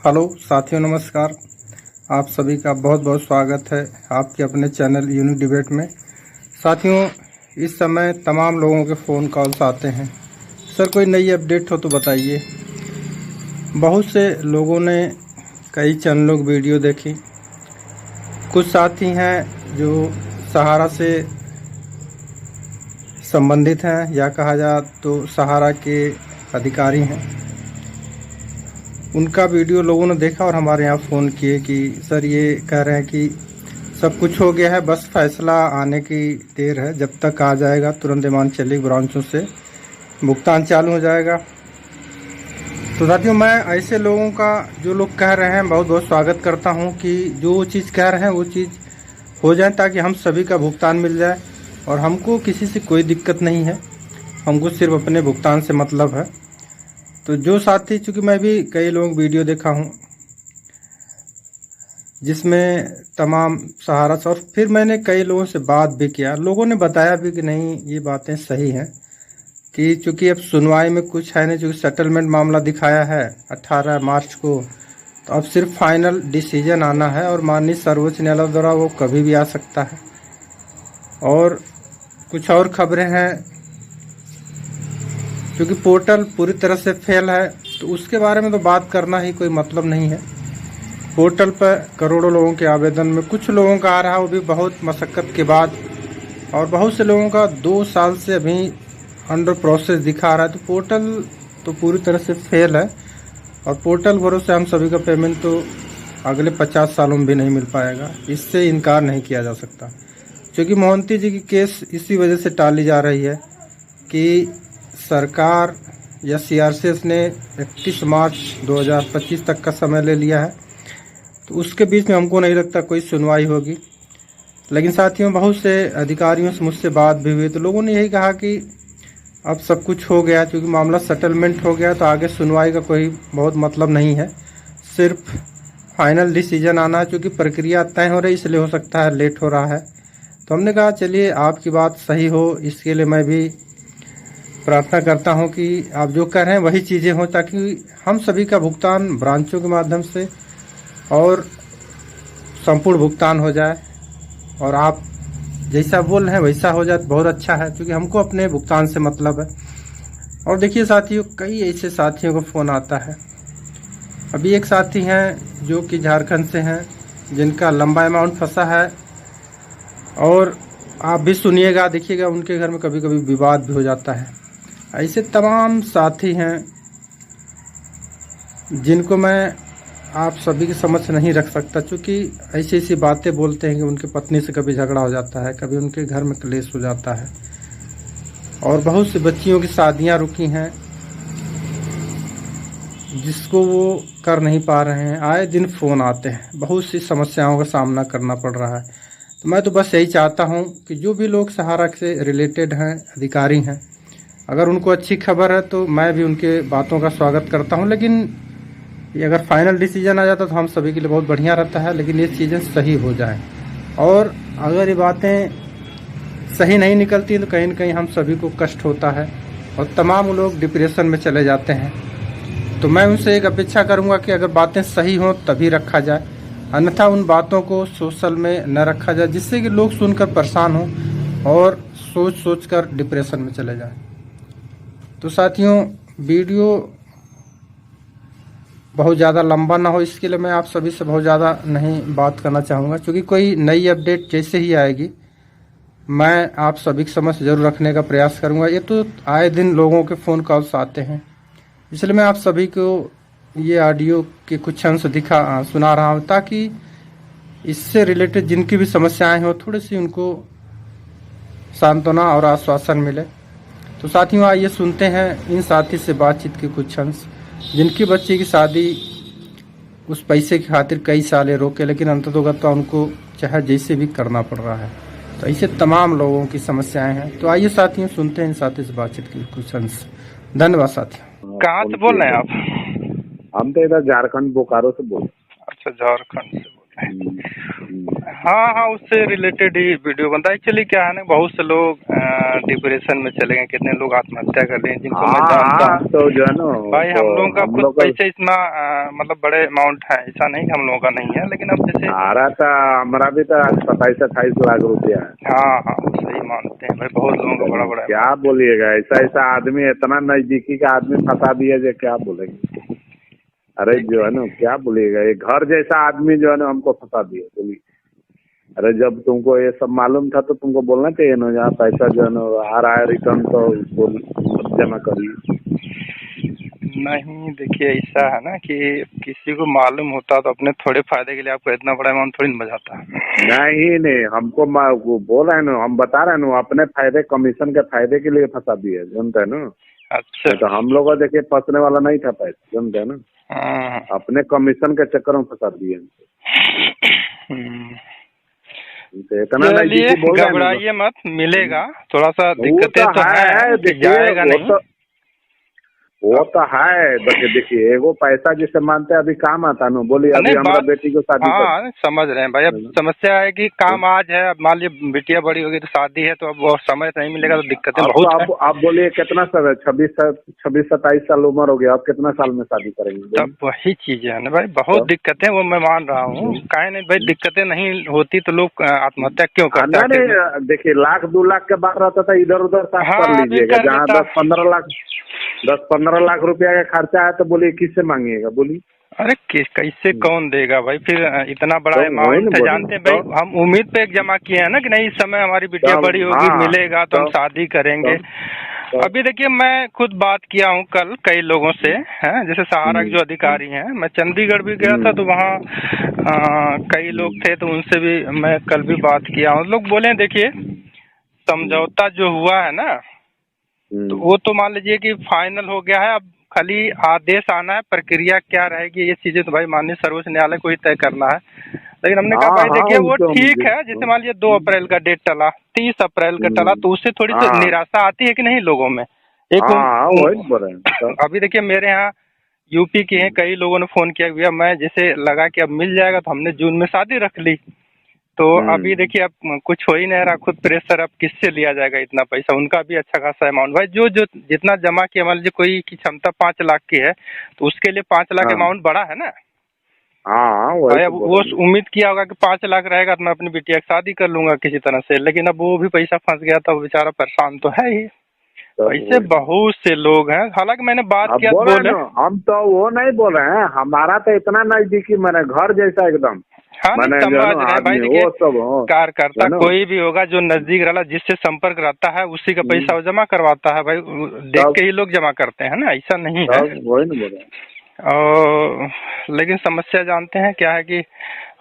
Hello साथियों, नमस्कार। आप सभी का बहुत बहुत स्वागत है आपके अपने चैनल यूनिक डिबेट में। साथियों, इस समय तमाम लोगों के फ़ोन कॉल्स आते हैं, सर कोई नई अपडेट हो तो बताइए। बहुत से लोगों ने कई चैनलों की वीडियो देखी। कुछ साथी हैं जो सहारा से संबंधित हैं या कहा जाए तो सहारा के अधिकारी हैं। उनका वीडियो लोगों ने देखा और हमारे यहाँ फ़ोन किए कि सर ये कह रहे हैं कि सब कुछ हो गया है, बस फैसला आने की देर है। जब तक आ जाएगा तुरंत हिमाचली ब्रांचों से भुगतान चालू हो जाएगा। तो साथियों, मैं ऐसे लोगों का जो लोग कह रहे हैं बहुत बहुत स्वागत करता हूं कि जो चीज़ कह रहे हैं वो चीज़ हो जाए, ताकि हम सभी का भुगतान मिल जाए और हमको किसी से कोई दिक्कत नहीं है। हमको सिर्फ अपने भुगतान से मतलब है। तो जो साथी, चूँकि मैं भी कई लोगों की वीडियो देखा हूँ जिसमें तमाम सहारा से, और फिर मैंने कई लोगों से बात भी किया, लोगों ने बताया भी कि नहीं ये बातें सही हैं कि चूँकि अब सुनवाई में कुछ है नहीं, चूँकि सेटलमेंट मामला दिखाया है 18 मार्च को, तो अब सिर्फ फाइनल डिसीजन आना है और माननीय सर्वोच्च न्यायालय द्वारा वो कभी भी आ सकता है। और कुछ और खबरें हैं, क्योंकि पोर्टल पूरी तरह से फेल है तो उसके बारे में तो बात करना ही कोई मतलब नहीं है। पोर्टल पर करोड़ों लोगों के आवेदन में कुछ लोगों का आ रहा है, वो भी बहुत मशक्क़त के बाद, और बहुत से लोगों का 2 साल से अभी अंडर प्रोसेस दिखा रहा है। तो पोर्टल तो पूरी तरह से फेल है और पोर्टल भरोसे हम सभी का पेमेंट तो अगले 50 सालों में भी नहीं मिल पाएगा। इससे इनकार नहीं किया जा सकता, क्योंकि मोहंती जी की केस इसी वजह से टाली जा रही है कि सरकार या सीआरसीएस ने 31 मार्च 2025 तक का समय ले लिया है। तो उसके बीच में हमको नहीं लगता कोई सुनवाई होगी। लेकिन साथियों, बहुत से अधिकारियों से मुझसे बात भी हुई तो लोगों ने यही कहा कि अब सब कुछ हो गया, क्योंकि मामला सेटलमेंट हो गया तो आगे सुनवाई का कोई बहुत मतलब नहीं है, सिर्फ फाइनल डिसीजन आना है। क्योंकि प्रक्रिया तय हो रही, इसलिए हो सकता है लेट हो रहा है। तो हमने कहा चलिए आपकी बात सही हो, इसके लिए मैं भी प्रार्थना करता हूं कि आप जो कह रहे हैं वही चीज़ें हों, ताकि हम सभी का भुगतान ब्रांचों के माध्यम से और संपूर्ण भुगतान हो जाए और आप जैसा बोल रहे हैं वैसा हो जाए तो बहुत अच्छा है, क्योंकि हमको अपने भुगतान से मतलब है। और देखिए साथियों, कई ऐसे साथियों को फ़ोन आता है। अभी एक साथी हैं जो कि झारखंड से हैं, जिनका लंबा अमाउंट फंसा है, और आप भी सुनिएगा, देखिएगा, उनके घर में कभी कभी विवाद भी हो जाता है। ऐसे तमाम साथी हैं जिनको मैं आप सभी के समझ नहीं रख सकता, क्योंकि ऐसी ऐसी बातें बोलते हैं कि उनकी पत्नी से कभी झगड़ा हो जाता है, कभी उनके घर में क्लेश हो जाता है, और बहुत सी बच्चियों की शादियां रुकी हैं जिसको वो कर नहीं पा रहे हैं। आए दिन फ़ोन आते हैं, बहुत सी समस्याओं का सामना करना पड़ रहा है। तो मैं तो बस यही चाहता हूं कि जो भी लोग सहारा से रिलेटेड हैं, अधिकारी हैं, अगर उनको अच्छी खबर है तो मैं भी उनके बातों का स्वागत करता हूं। लेकिन ये अगर फाइनल डिसीजन आ जाता तो हम सभी के लिए बहुत बढ़िया रहता है। लेकिन ये चीज़ें सही हो जाएं, और अगर ये बातें सही नहीं निकलती तो कहीं न कहीं हम सभी को कष्ट होता है और तमाम लोग डिप्रेशन में चले जाते हैं। तो मैं उनसे एक अपेक्षा करूंगा कि अगर बातें सही हों तभी रखा जाए, अन्यथा उन बातों को सोशल में न रखा जाए, जिससे कि लोग सुनकर परेशान हों और सोच सोच कर डिप्रेशन में चले जाएं। तो साथियों, वीडियो बहुत ज़्यादा लंबा ना हो, इसके लिए मैं आप सभी से बहुत ज़्यादा नहीं बात करना चाहूँगा, क्योंकि कोई नई अपडेट जैसे ही आएगी मैं आप सभी के समझ जरूर रखने का प्रयास करूँगा। ये तो आए दिन लोगों के फ़ोन कॉल्स आते हैं, इसलिए मैं आप सभी को ये ऑडियो के कुछ अंश सुना रहा हूँ, ताकि इससे रिलेटेड जिनकी भी समस्याएं हो थोड़ी सी उनको सांत्वना और आश्वासन मिले। तो साथियों, आइए सुनते हैं इन साथी से बातचीत के कुछ अंश, जिनकी बच्ची की शादी उस पैसे की खातिर कई साल रोके, लेकिन अंततोगत्वा उनको चाहे जैसे भी करना पड़ रहा है। तो ऐसे तमाम लोगों की समस्याएं हैं। तो आइए साथियों, सुनते हैं इन साथी से बातचीत के कुछ अंश। धन्यवाद साथियों। कहाँ से बोल रहे हैं आप? हम तो इधर झारखंड बोकारो से बोल। अच्छा, झारखंड से बोल हाँ हाँ, उससे रिलेटेड ही वीडियो बनता है। एक्चुअली क्या है ना, बहुत से लोग डिप्रेशन में चले गए, कितने लोग आत्महत्या कर लिए जिनको मैं हाँ जानता हाँ, हूँ। तो जो है ना, भाई तो हम लोगों का हम खुद लोग का पैसे इतना मतलब बड़े अमाउंट है, ऐसा नहीं कि हम लोगों का नहीं है, लेकिन अब जैसे सारा था, हमारा भी था 27-28 लाख रुपया है। हाँ हाँ, सही मानते हैं भाई, बहुत लोगों का बड़ा बड़ा क्या अमाउंट। बोलिएगा, ऐसा ऐसा आदमी, इतना नजदीकी का आदमी फंसा दिया जो क्या बोलेंगे। अरे जो है ना, क्या बोलिएगा, ये घर जैसा आदमी जो है ना हमको फंसा दिया, बोलिए। अरे जब तुमको ये सब मालूम था तो तुमको बोलना चाहिए ना, जहाँ पैसा जो है ना आ रहा है रिटर्न, तो उसको मत जमा करिए। नहीं देखिए, ऐसा है ना कि किसी को मालूम होता तो अपने थोड़े फायदे के लिए आपको इतना बड़ा अमाउंट थोड़ी ना बजाता। नहीं नहीं, हमको वो बोल रहे हैं ना, हम बता रहे हैं ना, अपने फायदे, कमीशन के फायदे के लिए फंसा दिए, जानते हैं ना। अच्छा। नहीं तो हम लोग को देखिए फंसने वाला नहीं था पैसा, जानते हैं ना। हाँ। अपने कमीशन के चक्कर में फंसा दिए। हम्म। तो इतना चलिए, नजदीकी बोल रहे हैं ना। घबराइए मत, मिलेगा। थोड़ा सा वो दिक्कतें तो तो है, हैं कि देखिए जाएगा नहीं। वो तो है, देखिए एगो पैसा जिसे मानते हैं अभी काम आता है ना, बोलिए अभी नहीं हमारा बात, बेटी को शादी कर। हाँ समझ रहे हैं भाई। अब समस्या है कि काम आज है, अब मान लीजिए बिटिया बड़ी होगी तो शादी है, तो अब वो समय नहीं मिलेगा, तो दिक्कतें अब तो बहुत हैं। आप बोलिए कितना समय, 26-27 साल उम्र हो गया, आप कितना साल में शादी करेंगे बोलिए। तब वही चीज है ना भाई, बहुत दिक्कतें, वो मैं मान रहा हूँ, काहे नहीं भाई, दिक्कतें नहीं होती तो लोग आत्महत्या क्यों करते आखिर में। नहीं देखिए, 1-2 लाख के बाद रहता था, इधर उधर साफ कर हाँ अभी लीजिएगा। कर जहाँ लेता। 10-15 लाख रुपया का खर्चा है, तो बोलिए किससे मांगिएगा बोलिए। अरे कैसे कौन देगा भाई, फिर इतना बड़ा तो वही ना अमाउंट है, बोल रहे जानते हैं, हैं भाई, हम उम्मीद पे एक जमा किए हैं ना कि नहीं इस समय हमारी बिटिया बड़ी होगी, हाँ, मिलेगा तो हम शादी करेंगे। तब तब अभी देखिए, मैं खुद बात किया हूँ कल कई लोगों से, हैं जैसे सहारा के जो अधिकारी हैं, मैं चंडीगढ़ भी गया था तो वहाँ कई लोग थे, तो उनसे भी मैं कल भी बात किया हूँ। लोग बोले देखिए, समझौता जो हुआ है ना, तो वो तो मान लीजिए कि फाइनल हो गया है, अब खाली आदेश आना है, प्रक्रिया क्या रहेगी ये चीजें तो भाई माननीय सर्वोच्च न्यायालय को ही तय करना है। लेकिन हमने कहा हाँ भाई हाँ, देखिए, वो वो तो ठीक है, जैसे मान लीजिए 2 अप्रैल का डेट टला, 30 अप्रैल का टला, तो उससे थोड़ी सी हाँ निराशा आती है कि नहीं लोगों में। एक हाँ, वही बोल रहे हैं, तो अभी देखिए मेरे यहाँ यूपी के हैं, कई लोगों ने फोन किया भैया, मैं जैसे लगा कि अब मिल जाएगा तो हमने जून में शादी रख ली। तो अभी देखिए अब कुछ हो ही नहीं रहा, खुद प्रेशर, अब किससे लिया जाएगा इतना पैसा, उनका भी अच्छा खासा अमाउंट भाई, जो जो जितना जमा किया, मान लीजिए कोई की क्षमता 5 लाख की है, तो उसके लिए 5 लाख हाँ अमाउंट बड़ा है ना हाँ, वही भाई। तो अब बोल वो रहे हैं। उम्मीद किया होगा कि 5 लाख रहेगा तो मैं अपनी बिटिया की शादी कर लूंगा किसी तरह से, लेकिन अब वो भी पैसा फंस गया, तो बेचारा परेशान तो है ही। तब ऐसे वही, बहुत से लोग हैं, हालांकि मैंने बात अब किया तो बोल रहे हैं बोले, ना, हम तो वो नहीं बोल रहे हैं, हमारा तो इतना नजदीकी, मैंने घर जैसा एकदम, हाँ नहीं मैंने जो है समझ ना रहे हैं भाई। आदमी, देखिए, वो सब हो, जो कार्यकर्ता है ना। कोई भी होगा जो नजदीक रहता, जिससे संपर्क रहता है, उसी का पैसा वो जमा करवाता है भाई, देख तब के ही लोग जमा करते हैं ना, ऐसा नहीं है। तब वही ना बोल रहे हैं। और लेकिन समस्या जानते हैं क्या है कि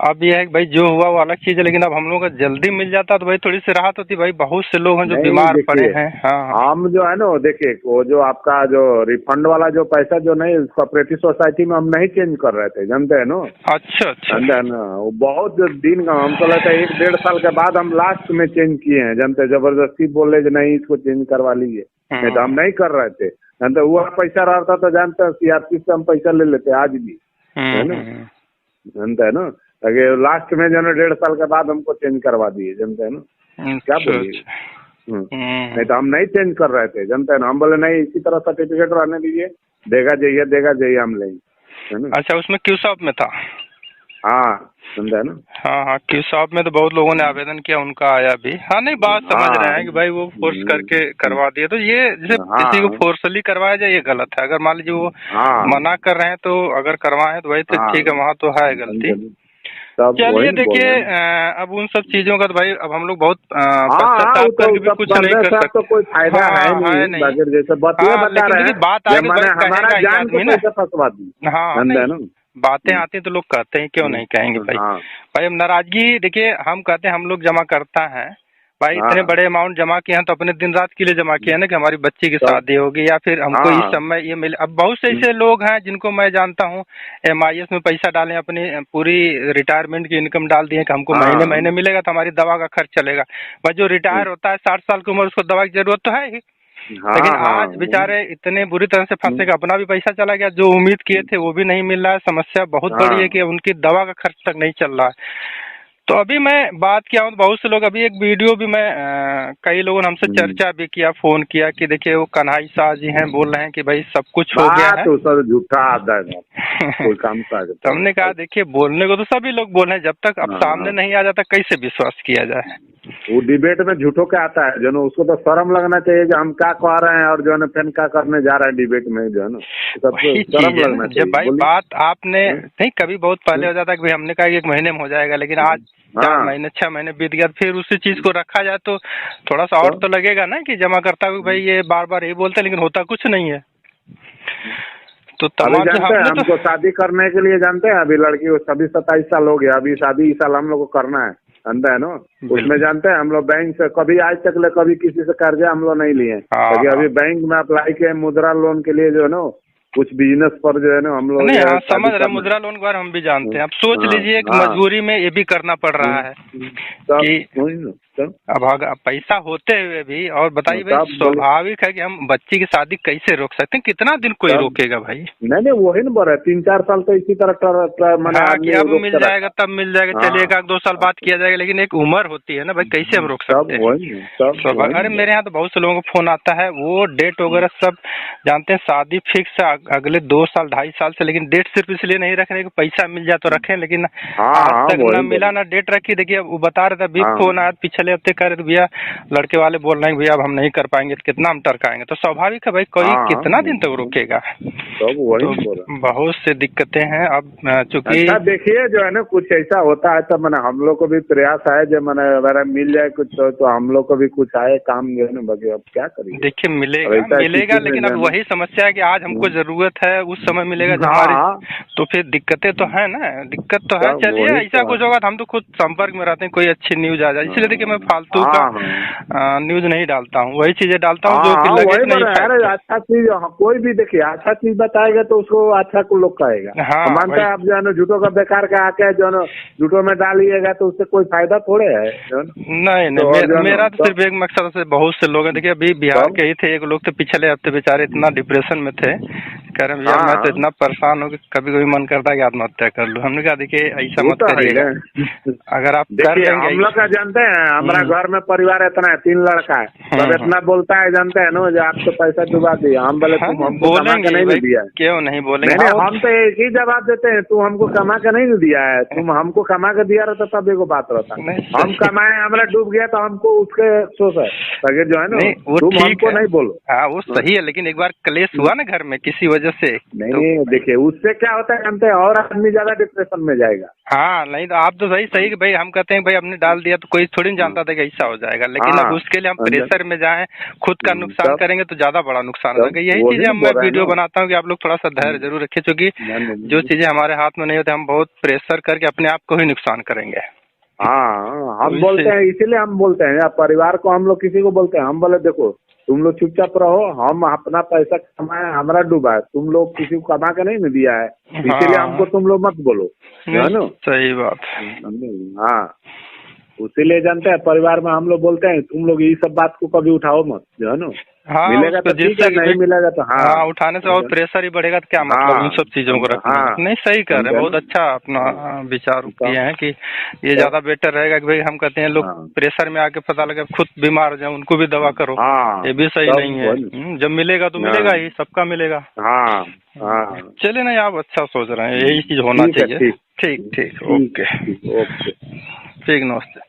अब यह है कि भाई जो हुआ वो अलग चीज़ है, लेकिन अब हम लोग को जल्दी मिल जाता तो भाई थोड़ी सी राहत होती भाई, बहुत से लोग हैं जो नहीं बीमार पड़े देखिए, हैं। हाँ हाँ। हम जो है ना, देखिए वो जो आपका जो रिफंड वाला जो पैसा जो नहीं, कोऑपरेटिव सोसाइटी में हम नहीं चेंज कर रहे थे, जानते हैं ना। अच्छा अच्छा। जानते हैं ना, वो बहुत दिन का, हमको लगता है 1-1.5 साल के बाद हम लास्ट में चेंज किए हैं, जानते हैं, जबरदस्ती बोले कि नहीं इसको चेंज करवा लीजिए, नहीं तो हम नहीं कर रहे थे, जानते। वो पैसा रहता तो जानते हैं सीआरपी से हम पैसा ले लेते आज भी, है ना, जानते है ना। अगर लास्ट में जो है 1.5 साल के बाद हमको चेंज करवा दिए, जानते हैं ना, क्या अच्छा बोलिए। अच्छा। नहीं तो हम नहीं चेंज कर रहे थे, जानते हैं ना, हम बोले नहीं इसी तरह सर्टिफिकेट रहने दीजिए, देगा जाइए हम लेंगे, है ना। अच्छा, उसमें क्यू शॉप में था। हाँ, समझा है ना। हाँ हाँ, क्यू शॉप में तो बहुत लोगों ने आवेदन किया, उनका आया भी। हाँ नहीं, बात समझ रहे हाँ हैं कि भाई वो फोर्स करके करवा दिए, तो ये जैसे किसी को हाँ फोर्सली करवाया जाए ये गलत है। अगर मान लीजिए वो हाँ मना कर रहे हैं तो अगर करवाएं तो भाई तो हाँ, ठीक है, वहाँ तो है गलती। समझे ना? तब वही चलिए ना बोल देखिए, रहे हैं। अब उन सब चीजों का तो भाई अब हम लोग बहुत हाँ हाँ, वो पश्चाताप तो करके भी सब कुछ नहीं करने कर से आपको सकते। कोई फायदा है हाँ है नहीं, नहीं। बाकी जैसे बतिया हाँ बता लेकिन रहे देखिए, हैं, बात ये आएगी तो भाई मैंने हमारा कहेगा ही जान के आदमी ना। पैसा फंसवा दी, हाँ समझे नहीं, ना। बातें आती तो लोग कहते हैं, क्यों नहीं कहेंगे भाई। हाँ भाई अब नाराजगी देखिए, हम कहते हैं हम लोग जमा करता है भाई, इतने हाँ, बड़े अमाउंट जमा किए हैं तो अपने दिन रात के लिए जमा किए हैं ना, कि हमारी बच्ची की तब शादी होगी या फिर हमको इस हाँ, समय ये मिले। अब बहुत से ऐसे लोग हैं जिनको मैं जानता हूँ, MIS में पैसा डालें, अपनी पूरी रिटायरमेंट की इनकम डाल दिए कि हमको महीने हाँ महीने मिलेगा तो हमारी दवा का खर्च चलेगा। भाई जो रिटायर होता है 60 साल की उम्र, उसको दवा की जरूरत तो है ही। हाँ लेकिन हाँ आज बेचारे इतने बुरी तरह से फंसे कि अपना भी पैसा चला गया, जो उम्मीद किए थे वो भी नहीं मिल रहा है। समस्या बहुत बड़ी है हाँ कि उनकी दवा का खर्च तक नहीं चल रहा है। तो अभी मैं बात किया हूँ, बहुत से लोग, अभी एक वीडियो भी मैं कई लोगों ने हमसे चर्चा भी किया, फोन किया कि देखिए वो कन्हई शाह जी हैं, बोल रहे हैं कि भाई सब कुछ हो गया है। बात तो सब झूठा आता है कोई काम का। तो हमने कहा देखिए बोलने को तो सभी लोग बोल रहे हैं, जब तक अब सामने नहीं आ जाता कैसे विश्वास किया जाए। वो डिबेट में झूठों के आता है जो ना, उसको तो शर्म लगना चाहिए कि हम क्या कह रहे हैं और जो है ना फिर क्या करने जा रहे हैं डिबेट में, जो है ना वही शर्म चीज है लगना ना, चाहिए। जब भाई बात आपने नहीं, कभी बहुत पहले हो जाता है कि भाई हमने कहा कि 1 महीने में हो जाएगा, लेकिन आज 4 महीने 6 महीने बीत गया, फिर उसी चीज को रखा जाए तो थोड़ा सा और तो लगेगा ना कि जमा करता हूँ भाई ये बार बार यही बोलते, लेकिन होता कुछ नहीं है। तो अभी तमाम जानते हैं हमको शादी करने के लिए, जानते हैं अभी लड़की को सभी 27 साल हो गया, अभी शादी इस साल हम लोग को करना है, अंदर है ना। उसमें जानते हैं हम लोग बैंक से कभी आज तक कभी किसी से कर्जा हम लोग नहीं लिए, क्योंकि अभी बैंक में अप्लाई किए मुद्रा लोन के लिए, जो है ना कुछ बिजनेस पर जो है ना हम लोग नहीं। हाँ समझ रहे, मुद्रा लोन के बारे में हम भी जानते हैं। अब सोच लीजिए कि मजबूरी में ये भी करना पड़ रहा है कि अब पैसा होते हुए भी, और बताइए भाई स्वाभाविक है कि हम बच्ची की शादी कैसे रोक सकते हैं, कितना दिन कोई रोकेगा भाई। नहीं वही ना बोल रहे 3-4 साल तो इसी तरह मैंने कि अब मिल जाएगा तब मिल जाएगा, चलिए 1-2 साल बाद किया जाएगा, लेकिन एक उम्र होती है ना भाई, कैसे हम रोक सकते हैं। अरे मेरे यहाँ तो बहुत से लोगों को फोन आता है, वो डेट वगैरह सब जानते हैं, शादी फिक्स है अगले 2 साल 2.5 साल से, लेकिन डेट सिर्फ इसलिए नहीं रखने की पैसा मिल जाए तो रखें, लेकिन आज तक ना मिला ना डेट रखी। देखिए वो बता रहे थे, अभी फोन आया पिछले हफ्ते कर भैया, लड़के वाले बोल रहे हैं भैया अब हम नहीं कर पाएंगे, कितना हम टरकाएंगे। तो स्वाभाविक है भाई, कोई कितना दिन तक रुकेगा। तो बहुत से दिक्कतें हैं अब, चूंकि देखिए जो है ना कुछ ऐसा होता है तो मैंने हम लोग को भी प्रयास है जो मैंने अगर मिल जाए कुछ तो हम लोग को भी कुछ आए काम जो है ना, बाकी अब क्या करिए। देखिए मिलेगा लेकिन अब वही समस्या है कि आज हमको जरूरत है, उस समय मिलेगा जब हमारी, तो फिर दिक्कतें तो है ना, दिक्कत तो है। चलिए ऐसा कुछ होगा, हम तो खुद संपर्क में रहते हैं, कोई अच्छी न्यूज आ जाए, इसलिए देखिए मैं फालतू का न्यूज नहीं डालता हूँ, वही चीजें डालता हूँ जो कि लगे नहीं। अच्छा चीज कोई भी देखिए अच्छा चीज बताएगा तो उसको अच्छा को लोग कहेगा। मानता है आप जो है ना झूठों का बेकार का आके जो है ना झूठों में डालिएगा तो उससे कोई फायदा थोड़े है। नहीं मेरा तो सिर्फ एक मकसद से, बहुत से लोग हैं देखिए, अभी बिहार के ही थे एक लोग, तो पिछले हफ्ते बेचारे इतना डिप्रेशन में थे, कह रहे भैया मैं तो इतना परेशान हूँ कि कभी कभी मन करता है कि आत्महत्या कर लूँ। हमने कहा देखिए ऐसा मत करिएगा, अगर आप कर लेंगे। हम लोग का जानते हैं हमारा घर में परिवार इतना है, 3 लड़का है, सब इतना बोलता है जानते हैं ना, जो आपको पैसा डुबा दिया, हम बोले तुम हमको कमा के नहीं दिया है। क्यों नहीं बोलेंगे, हम तो एक ही जवाब देते हैं, तू हमको कमा के नहीं दिया है, तुम हमको कमा के दिया रहता तब एगो बात रहता, हम कमाए हमारा डूब गया तो हमको उसके अफसोस है, अगर जो है ना तुम हमको नहीं बोलो। हाँ वो सही है, लेकिन एक बार क्लेश हुआ ना घर में किसी वजह से, नहीं देखिए उससे क्या होता है जानते हैं, और आदमी ज्यादा डिप्रेशन में जाएगा। हाँ नहीं तो आप तो सही कि भाई हम कहते हैं भाई हमने डाल दिया तो कोई थोड़ी नहीं जानता था कि ऐसा हो जाएगा, लेकिन अब उसके लिए हम प्रेशर में जाएं, खुद का नुकसान करेंगे तो ज्यादा बड़ा नुकसान होगा। यही चीजें मैं वीडियो बनाता हूँ कि आप लोग थोड़ा सा धैर्य जरूर रखिए, क्योंकि जो चीजें हमारे हाथ में नहीं होती हम बहुत प्रेशर करके अपने आप को ही नुकसान करेंगे। हम बोलते हैं इसीलिए हम बोलते हैं या परिवार को हम लोग किसी को बोलते हैं, हम बोले देखो तुम लोग चुपचाप रहो, हम अपना पैसा कमाए, हमारा डूबा है, तुम लोग किसी को कमा के नहीं दिया है, इसीलिए हमको तुम लोग मत बोलो, है ना। सही बात। हाँ इसीलिए जानते हैं परिवार में हम लोग बोलते हैं तुम लोग ये सब बात को कभी उठाओ मत, जो है ना। मिलेगा तो ठीक है, नहीं मिलेगा तो उठाने से और प्रेशर ही बढ़ेगा, तो क्या मतलब इन सब चीजों को रखना। नहीं सही कर रहे हैं, बहुत अच्छा अपना विचार किए हैं कि ये ज्यादा बेटर रहेगा कि भाई हम कहते हैं लोग प्रेशर में आके पता लगे खुद बीमार हो जाए, उनको भी दवा करो, ये भी सही नहीं है। जब मिलेगा तो मिलेगा ही, सबका मिलेगा। चलिए नहीं आप अच्छा सोच रहे हैं, यही चीज होना चाहिए। ठीक ओके ठीक, नमस्ते।